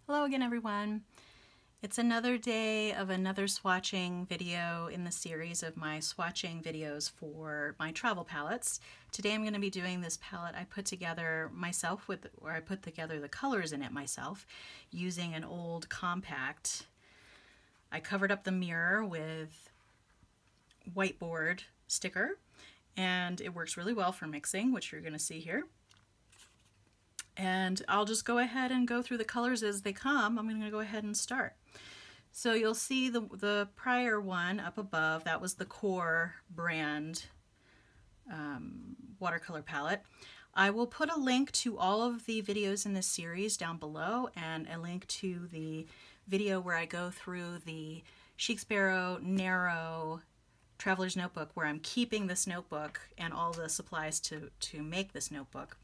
Hello again, everyone. It's another day of another swatching video in the series of my swatching videos for my travel palettes. Today I'm going to be doing this palette I put together myself I put together the colors in it myself using an old compact. I covered up the mirror with whiteboard sticker and it works really well for mixing, which you're going to see here. And I'll just go ahead and go through the colors as they come. I'm going to go ahead and start. So you'll see the prior one up above, that was the Core brand watercolor palette. I will put a link to all of the videos in this series down below and a link to the video where I go through the Chic Sparrow Narrow Traveler's Notebook, where I'm keeping this notebook and all the supplies to make this notebook.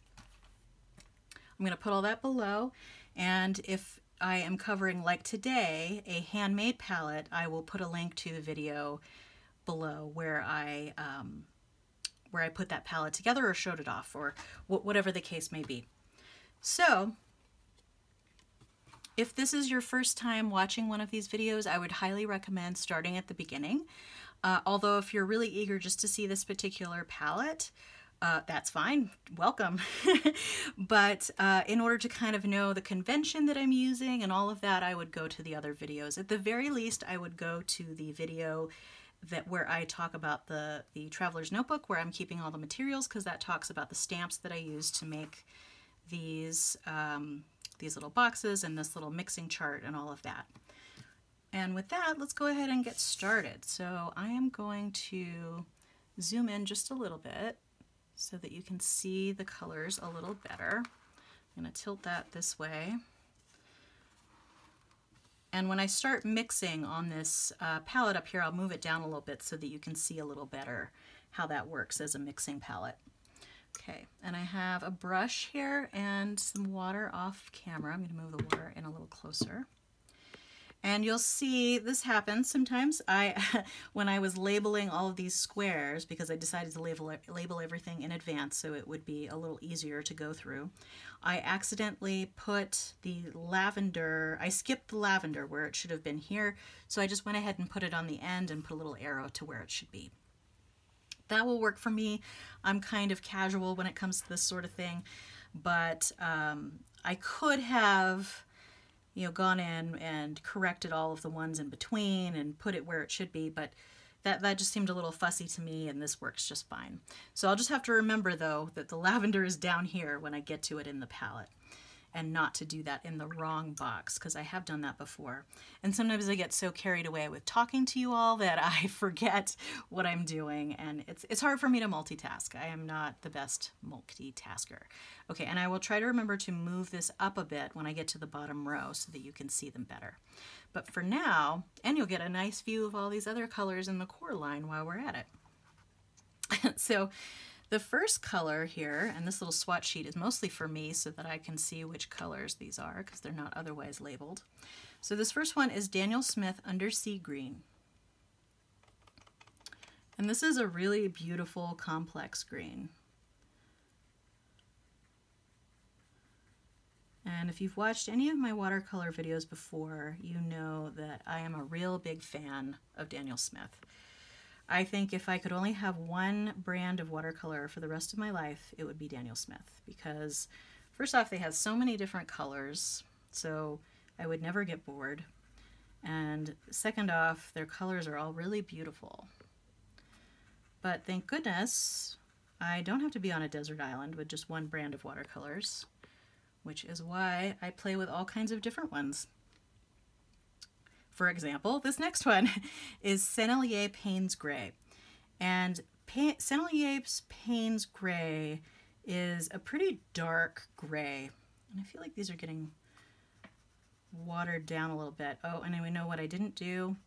I'm going to put all that below, and if I am covering, like today, a handmade palette, I will put a link to the video below where I put that palette together or showed it off, or whatever the case may be. So if this is your first time watching one of these videos, I would highly recommend starting at the beginning. Although if you're really eager just to see this particular palette, that's fine, welcome. But in order to kind of know the convention that I'm using and all of that, I would go to the other videos. At the very least, I would go to the video where I talk about the Traveler's Notebook, where I'm keeping all the materials, because that talks about the stamps that I use to make these little boxes and this little mixing chart and all of that. And with that, let's go ahead and get started. So I am going to zoom in just a little bit so that you can see the colors a little better. I'm going to tilt that this way. And when I start mixing on this palette up here, I'll move it down a little bit so that you can see a little better how that works as a mixing palette. Okay, and I have a brush here and some water off camera. I'm going to move the water in a little closer. And you'll see this happens sometimes. When I was labeling all of these squares, because I decided to label everything in advance so it would be a little easier to go through, I accidentally put the lavender, I skipped the lavender where it should have been here, so I just went ahead and put it on the end and put a little arrow to where it should be. That will work for me. I'm kind of casual when it comes to this sort of thing, but I could have gone in and corrected all of the ones in between and put it where it should be, but that just seemed a little fussy to me, and this works just fine. So I'll just have to remember, though, that the lavender is down here when I get to it in the palette, and not to do that in the wrong box, because I have done that before. And sometimes I get so carried away with talking to you all that I forget what I'm doing, and it's hard for me to multitask. I am not the best multitasker. Okay, and I will try to remember to move this up a bit when I get to the bottom row so that you can see them better. But for now, and you'll get a nice view of all these other colors in the core line while we're at it. So the first color here, and this little swatch sheet is mostly for me so that I can see which colors these are, because they're not otherwise labeled. So this first one is Daniel Smith Undersea Green. And this is a really beautiful, complex green. And if you've watched any of my watercolor videos before, you know that I am a real big fan of Daniel Smith. I think if I could only have one brand of watercolor for the rest of my life, it would be Daniel Smith, because first off, they have so many different colors, so I would never get bored. And second off, their colors are all really beautiful. But thank goodness, I don't have to be on a desert island with just one brand of watercolors, which is why I play with all kinds of different ones. For example, this next one is Cinelli Payne's Gray. And Cinelli's Payne's Gray is a pretty dark gray. And I feel like these are getting watered down a little bit. Oh, and we know what I didn't do.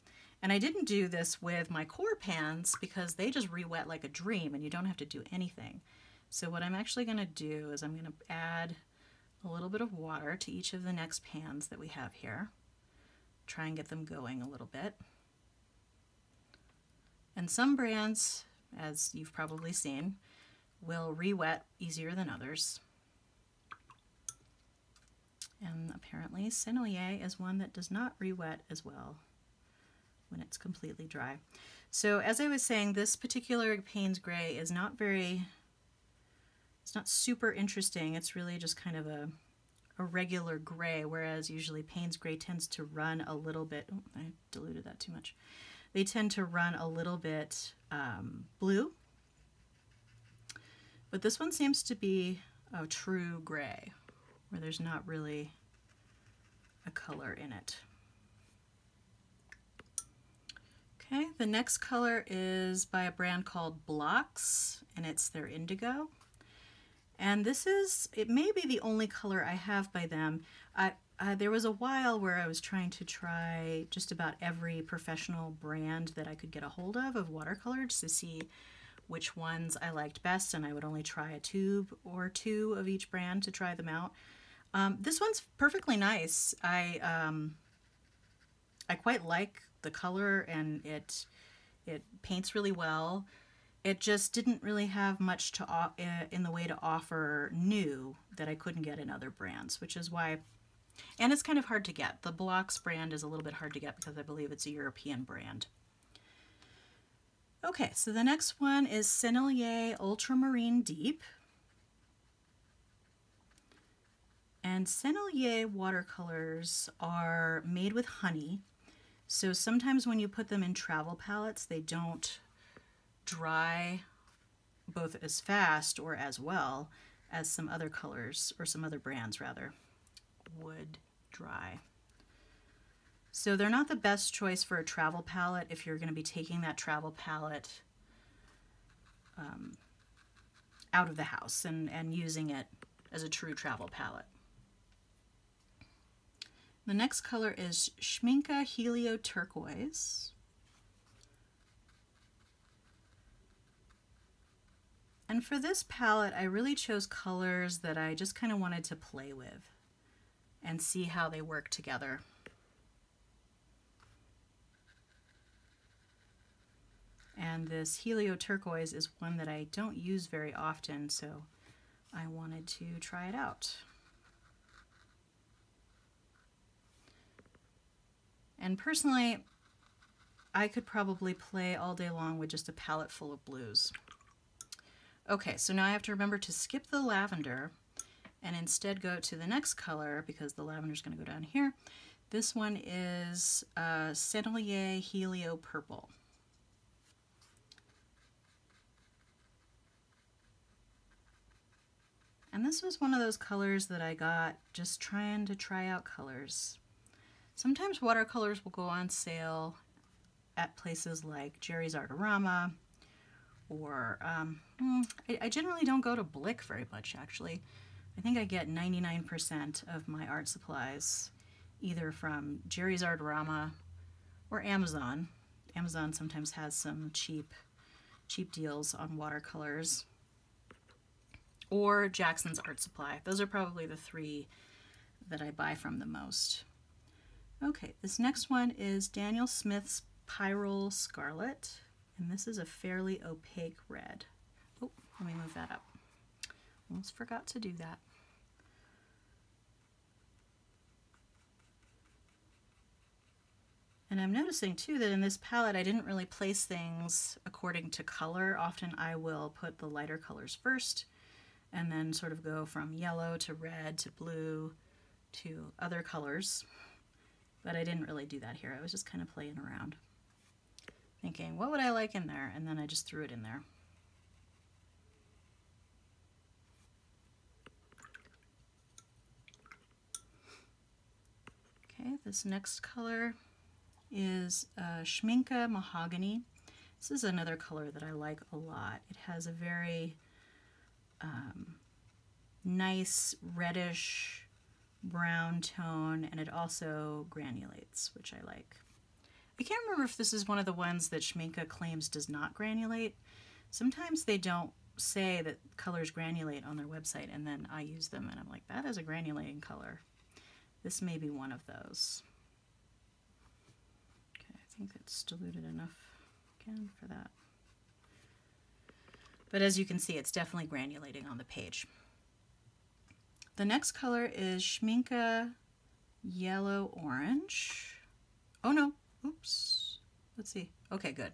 And I didn't do this with my core pans because they just re-wet like a dream and you don't have to do anything. So what I'm actually going to do is I'm going to add a little bit of water to each of the next pans that we have here. Try and get them going a little bit. And some brands, as you've probably seen, will re-wet easier than others. And apparently Sennelier is one that does not re-wet as well when it's completely dry. So as I was saying, this particular Payne's gray is not it's not super interesting. It's really just kind of a regular gray, whereas usually Payne's gray tends to run a little bit, oh, I diluted that too much. They tend to run a little bit blue. But this one seems to be a true gray, where there's not really a color in it. Okay, the next color is by a brand called Blocks, and it's their Indigo. And this is, it may be the only color I have by them. There was a while where I was trying to try just about every professional brand that I could get a hold of watercolors to see which ones I liked best, and I would only try a tube or two of each brand to try them out. This one's perfectly nice. I quite like the color, and it paints really well. It just didn't really have much to in the way to offer new that I couldn't get in other brands, which is why, and it's kind of hard to get. The Blocks brand is a little bit hard to get because I believe it's a European brand. Okay, so the next one is Cinelli Ultramarine Deep. And Cinelli watercolors are made with honey. So sometimes when you put them in travel palettes, they don't dry both as fast or as well as some other colors, or some other brands rather, would dry. So they're not the best choice for a travel palette if you're going to be taking that travel palette out of the house and using it as a true travel palette. The next color is Schminke Helio Turquoise. And for this palette, I really chose colors that I just kind of wanted to play with and see how they work together. And this Helio Turquoise is one that I don't use very often, so I wanted to try it out. And personally, I could probably play all day long with just a palette full of blues. Okay, so now I have to remember to skip the lavender and instead go to the next color, because the lavender is going to go down here. This one is Cinelli Helio Purple. And this was one of those colors that I got just trying to try out colors. Sometimes watercolors will go on sale at places like Jerry's Artorama, or I generally don't go to Blick very much, actually. I think I get 99% of my art supplies either from Jerry's Artorama or Amazon. Amazon sometimes has some cheap deals on watercolors. Or Jackson's Art Supply. Those are probably the three that I buy from the most. Okay, this next one is Daniel Smith's Pyrrole Scarlet, and this is a fairly opaque red. Oh, let me move that up. Almost forgot to do that. And I'm noticing too that in this palette I didn't really place things according to color. Often I will put the lighter colors first, and then sort of go from yellow to red to blue to other colors. But I didn't really do that here. I was just kind of playing around, thinking, what would I like in there? And then I just threw it in there. Okay, this next color is Schminke Mahogany. This is another color that I like a lot. It has a very nice reddish brown tone, and it also granulates, which I like. I can't remember if this is one of the ones that Schminke claims does not granulate. Sometimes they don't say that colors granulate on their website, and then I use them and I'm like, that is a granulating color. This may be one of those. Okay, I think it's diluted enough again for that. But as you can see, it's definitely granulating on the page. The next color is Schminke Yellow Orange. Oh no, oops. Let's see. Okay, good.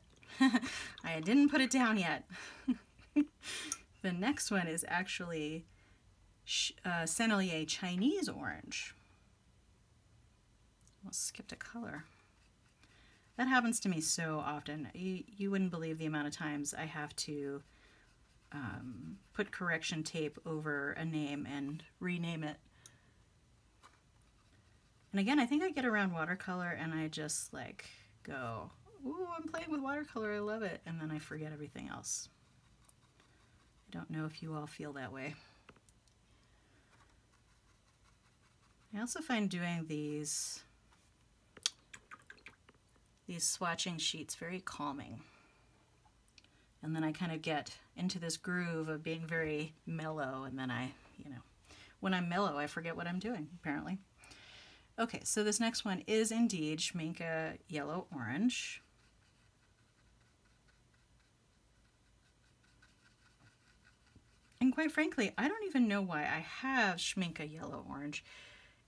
I didn't put it down yet. The next one is actually Sennelier Chinese Orange. I skipped a color. That happens to me so often. You wouldn't believe the amount of times I have to put correction tape over a name and rename it. And again, I think I get around watercolor and I just like go, ooh, I'm playing with watercolor, I love it. And then I forget everything else. I don't know if you all feel that way. I also find doing these swatching sheets very calming. And then I kind of get into this groove of being very mellow, and then when I'm mellow, I forget what I'm doing, apparently. Okay, so this next one is indeed Schminke Yellow Orange. And quite frankly, I don't even know why I have Schminke Yellow Orange,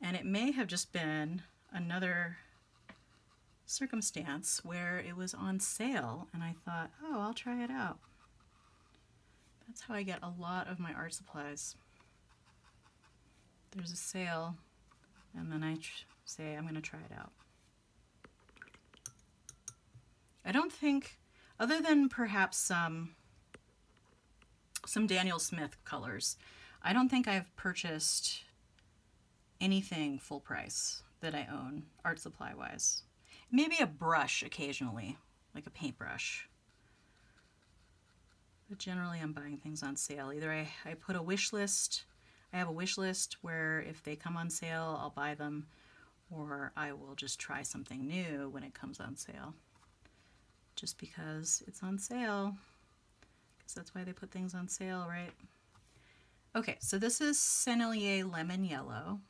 and it may have just been another circumstance where it was on sale and I thought, oh, I'll try it out. That's how I get a lot of my art supplies. There's a sale and then I say I'm going to try it out. I don't think, other than perhaps some Daniel Smith colors, I don't think I've purchased anything full price that I own art supply wise. Maybe a brush occasionally, like a paintbrush. But generally I'm buying things on sale. Either I put a wish list, I have a wish list where if they come on sale, I'll buy them, or I will just try something new when it comes on sale. Just because it's on sale, because that's why they put things on sale, right? Okay, so this is Sennelier Lemon Yellow.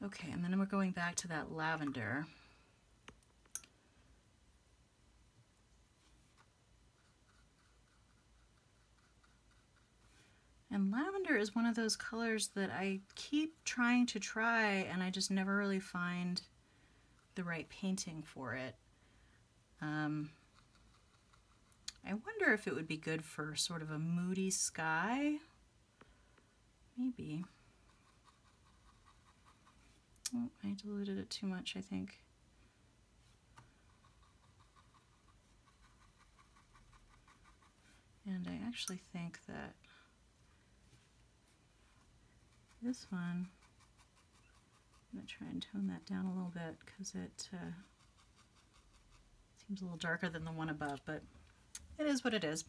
Okay, and then we're going back to that lavender. And lavender is one of those colors that I keep trying to try and I just never really find the right painting for it. I wonder if it would be good for sort of a moody sky. Maybe. Oh, I diluted it too much, I think. And I actually think that this one, I'm going to try and tone that down a little bit because it seems a little darker than the one above, but it is what it is.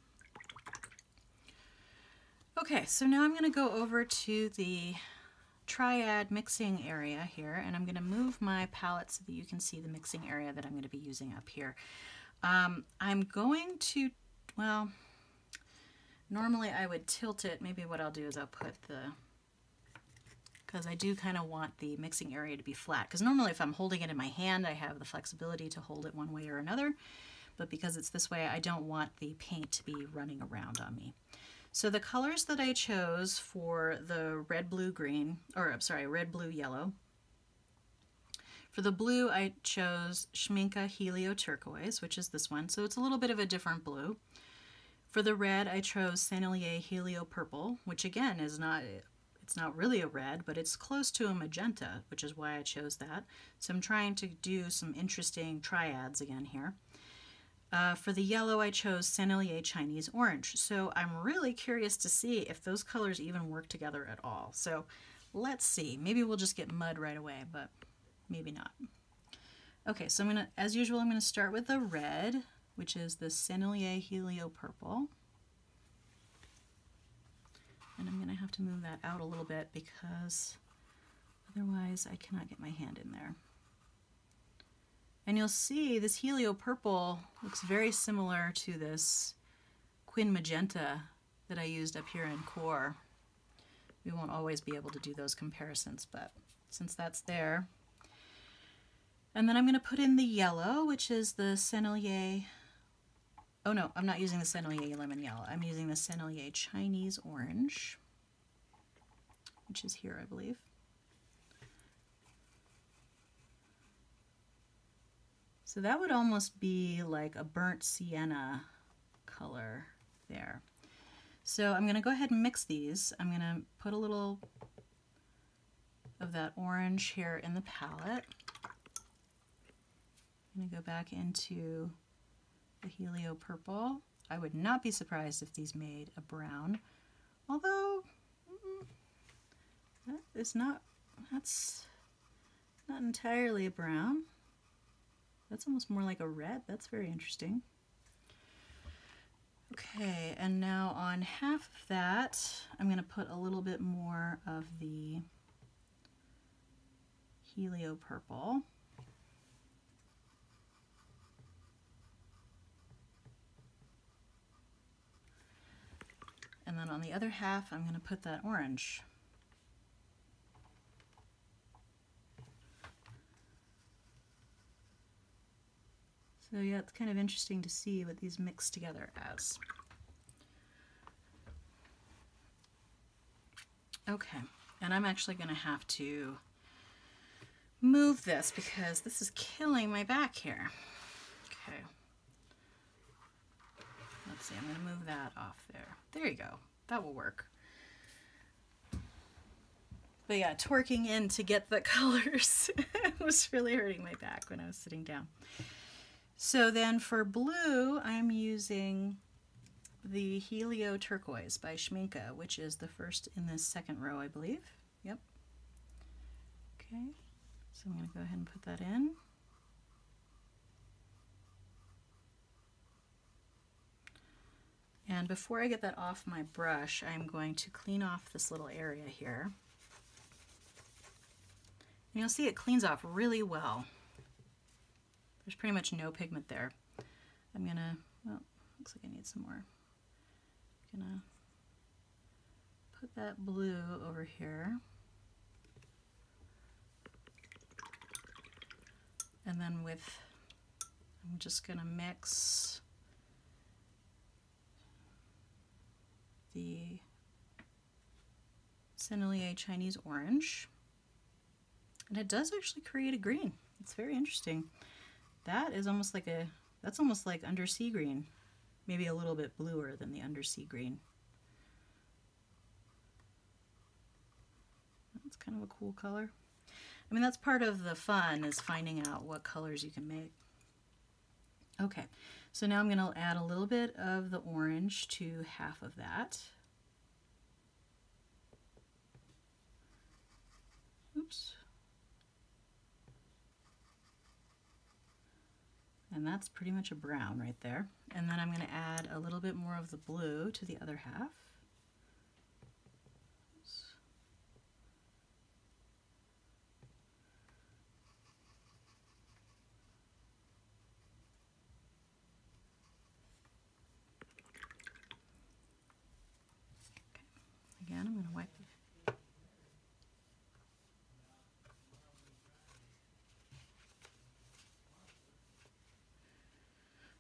Okay, so now I'm going to go over to the Triad Mixing area here, and I'm going to move my palette so that you can see the mixing area that I'm going to be using up here. I'm going to, well, normally I would tilt it. Maybe what I'll do is I'll put because I do kind of want the mixing area to be flat, because normally if I'm holding it in my hand I have the flexibility to hold it one way or another, but because it's this way I don't want the paint to be running around on me. So the colors that I chose for the red, blue, green, or I'm sorry, red, blue, yellow. For the blue, I chose Schminke Helio Turquoise, which is this one. So it's a little bit of a different blue. For the red, I chose Cinelli Helio Purple, which again is not, it's not really a red, but it's close to a magenta, which is why I chose that. So I'm trying to do some interesting triads again here. For the yellow, I chose Sennelier Chinese Orange. So I'm really curious to see if those colors even work together at all. So let's see. Maybe we'll just get mud right away, but maybe not. Okay, so I'm going to, as usual, I'm going to start with the red, which is the Sennelier Helio Purple. And I'm going to have to move that out a little bit because otherwise I cannot get my hand in there. And you'll see this Helio Purple looks very similar to this Quin Magenta that I used up here in Core. We won't always be able to do those comparisons, but since that's there. And then I'm going to put in the yellow, which is the Sennelier. Oh no, I'm not using the Sennelier lemon yellow. I'm using the Sennelier Chinese orange, which is here, I believe. So that would almost be like a burnt sienna color there. So I'm going to go ahead and mix these. I'm going to put a little of that orange here in the palette. I'm going to go back into the Helio Purple. I would not be surprised if these made a brown, although that's not entirely a brown. That's almost more like a red. That's very interesting. Okay, and now on half of that, I'm going to put a little bit more of the Helio Purple. And then on the other half, I'm going to put that orange. So yeah, it's kind of interesting to see what these mix together as. Okay, and I'm actually going to have to move this because this is killing my back here. Okay. Let's see, I'm going to move that off there. There you go. That will work. But yeah, torquing in to get the colors was really hurting my back when I was sitting down. So then for blue, I'm using the Helio Turquoise by Schminke, which is the first in this second row, I believe. Yep. Okay, so I'm going to go ahead and put that in. And before I get that off my brush, I'm going to clean off this little area here. And you'll see it cleans off really well. There's pretty much no pigment there. I'm gonna, well, looks like I need some more. I'm gonna put that blue over here. And then I'm just gonna mix the Cinelli Chinese orange. And it does actually create a green. It's very interesting. That is almost like that's almost like undersea green. Maybe a little bit bluer than the undersea green. That's kind of a cool color. I mean, that's part of the fun, is finding out what colors you can make. Okay, so now I'm going to add a little bit of the orange to half of that. Oops. And that's pretty much a brown right there. And then I'm going to add a little bit more of the blue to the other half. Okay. Again, I'm going to wipe it.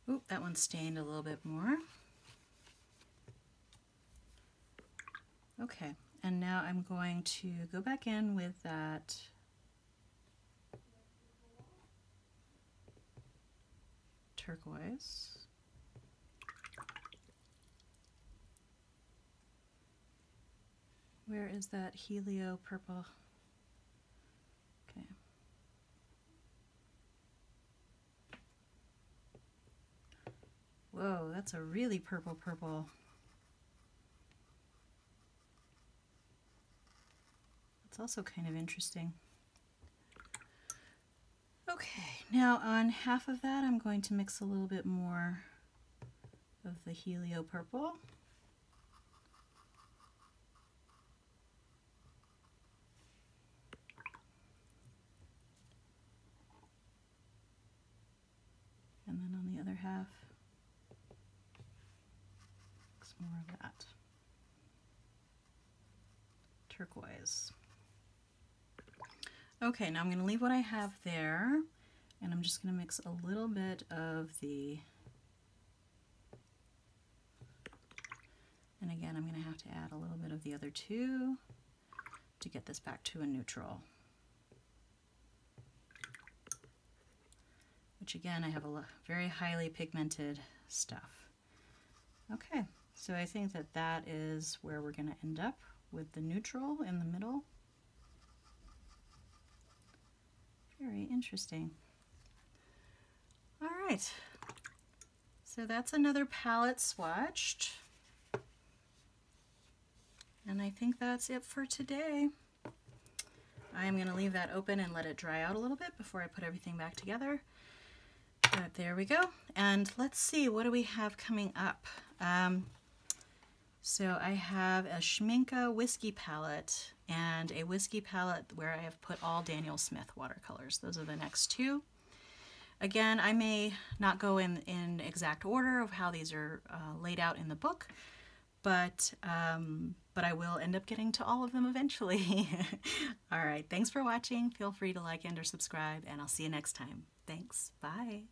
Oop, that one stained a little bit more. Okay, and now I'm going to go back in with that turquoise. Where is that Helio Purple? Okay. Whoa, that's a really purple. It's also kind of interesting. Okay, now on half of that, I'm going to mix a little bit more of the Helio Purple. And then on the other half, mix more of that turquoise. Okay, now I'm going to leave what I have there. And I'm just going to mix a little bit of the, and again, I'm going to have to add a little bit of the other two to get this back to a neutral. Which again, I have a very highly pigmented stuff. Okay, so I think that that is where we're going to end up with the neutral in the middle. Very interesting. All right, so that's another palette swatched. And I think that's it for today. I'm going to leave that open and let it dry out a little bit before I put everything back together. But there we go. And let's see, what do we have coming up? So I have a Schminke whiskey palette and a whiskey palette where I have put all Daniel Smith watercolors. Those are the next two. Again, I may not go in exact order of how these are laid out in the book, but I will end up getting to all of them eventually. All right, thanks for watching. Feel free to like and or subscribe, and I'll see you next time. Thanks. Bye.